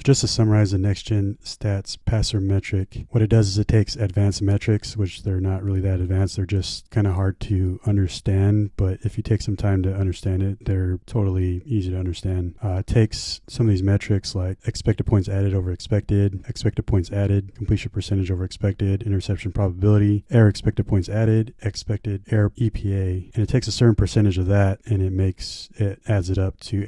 just to summarize the NextGen stats passer metric, what it does is it takes advanced metrics, which they're not really that advanced. They're just kind of hard to understand, but if you take some time to understand it, they're totally easy to understand. It takes some of these metrics like expected points added over expected points added, completion percentage over expected, interception probability, error expected points added, expected error EPA, and it takes a certain percentage of that and it adds it up to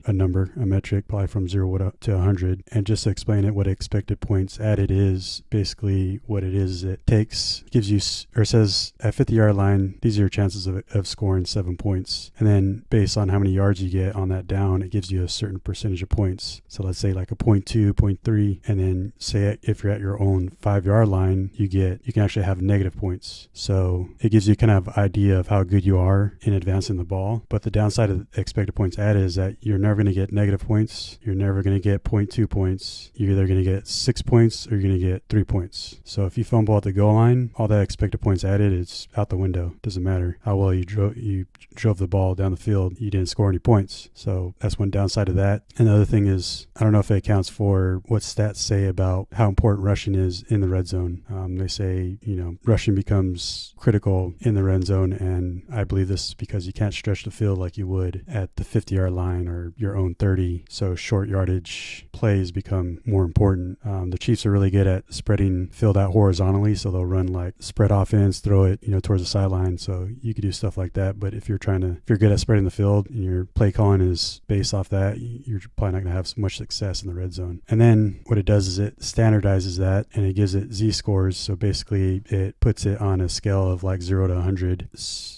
a number, a metric, probably from 0 to 100. And just to explain it, what expected points added is, basically what it is, it gives you, or it says at 50-yard line, these are your chances of scoring 7 points. And then based on how many yards you get on that down, it gives you a certain percentage of points. So let's say like a 0.2, 0.3, and then say if you're at your own 5-yard line, you can actually have negative points. So it gives you kind of idea of how good you are in advancing the ball. But the downside of expected points added is that you're never going to get negative points. You're never going to get 0.2 points. You're either going to get 6 points or you're going to get 3 points. So if you fumble at the goal line, all that expected points added, it's out the window. Doesn't matter how well you drove the ball down the field. You didn't score any points. So that's one downside of that. And the other thing is, I don't know if it accounts for what stats say about how important rushing is in the red zone. They say, rushing becomes critical in the red zone, and I believe this is because you can't stretch the field like you would at the 50-yard line or your own 30. So short yardage plays become more important. The Chiefs are really good at spreading field out horizontally, so they'll run like spread offense, throw it, towards the sideline. So you could do stuff like that. But if you're good at spreading the field and your play calling is based off that, you're probably not going to have so much success in the red zone. And then what it does is it standardizes that and it gives it Z-scores. So basically it puts it on a scale of like 0 to 100.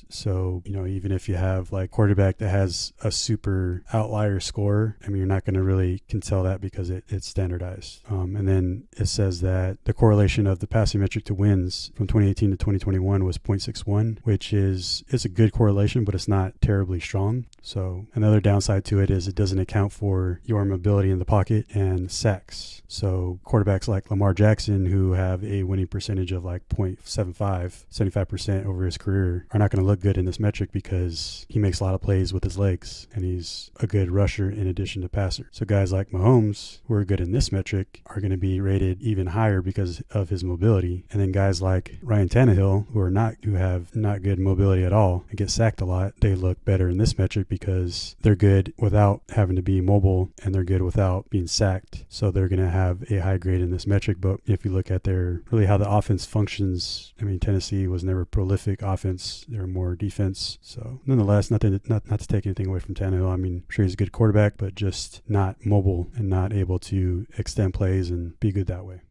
So, even if you have like quarterback that has a super outlier score, you're not going to really can tell that because it's standardized. And then it says that the correlation of the passing metric to wins from 2018 to 2021 was 0.61, which is a good correlation, but it's not terribly strong. So another downside to it is it doesn't account for your mobility in the pocket and sacks. So quarterbacks like Lamar Jackson, who have a winning percentage of like 75% over his career, are not going to look good in this metric because he makes a lot of plays with his legs and he's a good rusher in addition to passer. So guys like Mahomes, who are good in this metric, are going to be rated even higher because of his mobility. And then guys like Ryan Tannehill, who have not good mobility at all and get sacked a lot, they look better in this metric because they're good without having to be mobile and they're good without being sacked. So they're going to have a high grade in this metric. But if you look at how the offense functions, Tennessee was never prolific offense. They were more defense. So nonetheless, not to take anything away from Tannehill. I'm sure he's a good quarterback, but just not mobile and not able to extend plays and be good that way.